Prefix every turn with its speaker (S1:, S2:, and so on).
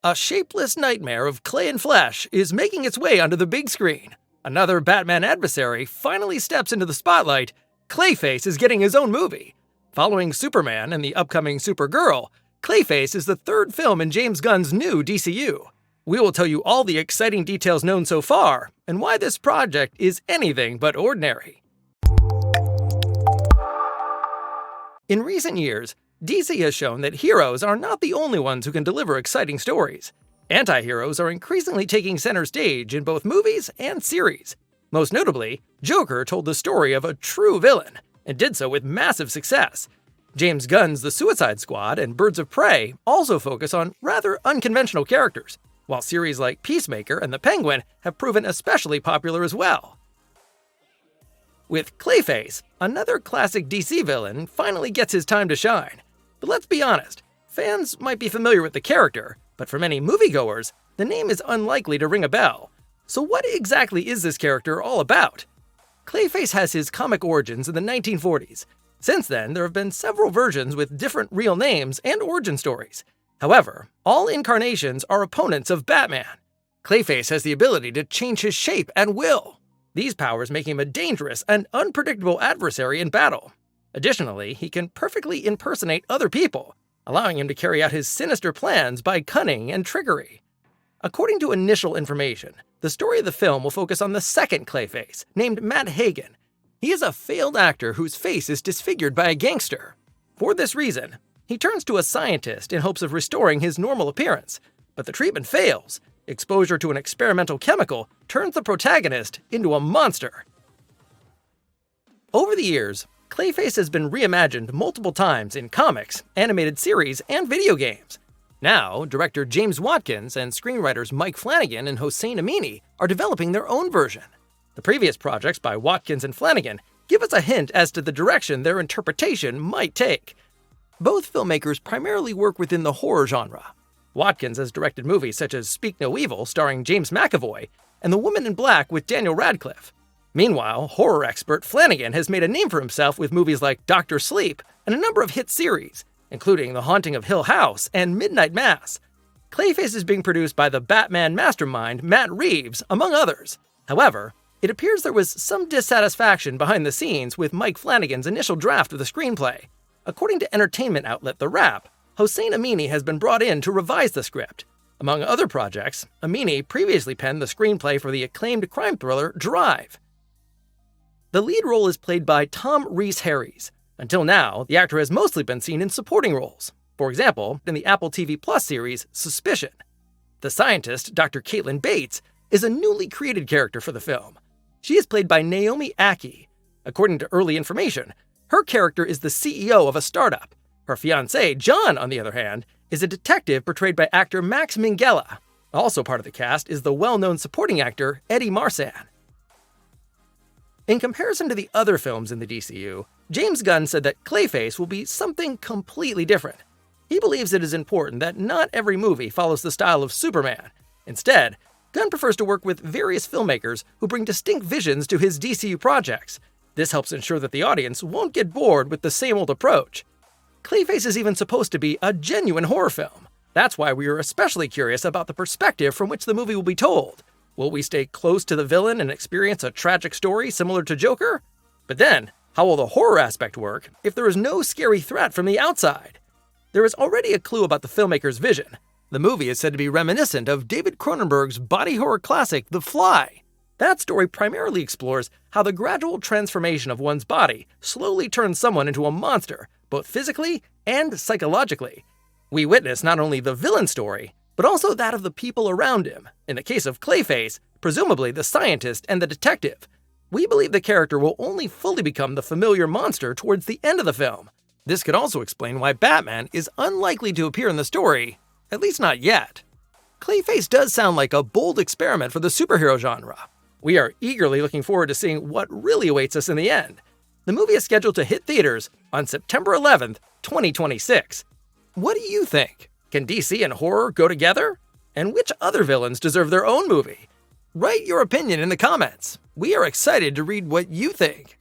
S1: A shapeless nightmare of clay and flesh is making its way onto the big screen. Another Batman adversary finally steps into the spotlight. Clayface is getting his own movie. Following Superman and the upcoming Supergirl, Clayface is the third film in James Gunn's new DCU. We will tell you all the exciting details known so far, and why this project is anything but ordinary. In recent years, DC has shown that heroes are not the only ones who can deliver exciting stories. Anti-heroes are increasingly taking center stage in both movies and series. Most notably, Joker told the story of a true villain, and did so with massive success. James Gunn's The Suicide Squad and Birds of Prey also focus on rather unconventional characters, while series like Peacemaker and The Penguin have proven especially popular as well. With Clayface, another classic DC villain finally gets his time to shine. But let's be honest, fans might be familiar with the character, but for many moviegoers, the name is unlikely to ring a bell. So what exactly is this character all about? Clayface has his comic origins in the 1940s. Since then, there have been several versions with different real names and origin stories. However, all incarnations are opponents of Batman. Clayface has the ability to change his shape at will. These powers make him a dangerous and unpredictable adversary in battle. Additionally, he can perfectly impersonate other people, allowing him to carry out his sinister plans by cunning and trickery. According to initial information, the story of the film will focus on the second Clayface, named Matt Hagen. He is a failed actor whose face is disfigured by a gangster. For this reason, he turns to a scientist in hopes of restoring his normal appearance, but the treatment fails. Exposure to an experimental chemical turns the protagonist into a monster. Over the years, Clayface has been reimagined multiple times in comics, animated series, and video games. Now, director James Watkins and screenwriters Mike Flanagan and Hossein Amini are developing their own version. The previous projects by Watkins and Flanagan give us a hint as to the direction their interpretation might take. Both filmmakers primarily work within the horror genre. Watkins has directed movies such as Speak No Evil starring James McAvoy and The Woman in Black with Daniel Radcliffe. Meanwhile, horror expert Flanagan has made a name for himself with movies like Dr. Sleep and a number of hit series, including The Haunting of Hill House and Midnight Mass. Clayface is being produced by the Batman mastermind Matt Reeves, among others. However, it appears there was some dissatisfaction behind the scenes with Mike Flanagan's initial draft of the screenplay. According to entertainment outlet The Wrap, Hossein Amini has been brought in to revise the script. Among other projects, Amini previously penned the screenplay for the acclaimed crime thriller Drive. The lead role is played by Tom Rhys-Harries. Until now, the actor has mostly been seen in supporting roles. For example, in the Apple TV Plus series Suspicion. The scientist, Dr. Caitlin Bates, is a newly created character for the film. She is played by Naomi Ackie. According to early information, her character is the CEO of a startup. Her fiancé, John, on the other hand, is a detective portrayed by actor Max Minghella. Also part of the cast is the well-known supporting actor Eddie Marsan. In comparison to the other films in the DCU, James Gunn said that Clayface will be something completely different. He believes it is important that not every movie follows the style of Superman. Instead, Gunn prefers to work with various filmmakers who bring distinct visions to his DCU projects. This helps ensure that the audience won't get bored with the same old approach. Clayface is even supposed to be a genuine horror film. That's why we are especially curious about the perspective from which the movie will be told. Will we stay close to the villain and experience a tragic story similar to Joker? But then, how will the horror aspect work if there is no scary threat from the outside? There is already a clue about the filmmaker's vision. The movie is said to be reminiscent of David Cronenberg's body horror classic The Fly. That story primarily explores how the gradual transformation of one's body slowly turns someone into a monster, both physically and psychologically. We witness not only the villain story, but also that of the people around him. In the case of Clayface, presumably the scientist and the detective. We believe the character will only fully become the familiar monster towards the end of the film. This could also explain why Batman is unlikely to appear in the story, at least not yet. Clayface does sound like a bold experiment for the superhero genre. We are eagerly looking forward to seeing what really awaits us in the end. The movie is scheduled to hit theaters on September 11th, 2026. What do you think? Can DC and horror go together? And which other villains deserve their own movie? Write your opinion in the comments. We are excited to read what you think.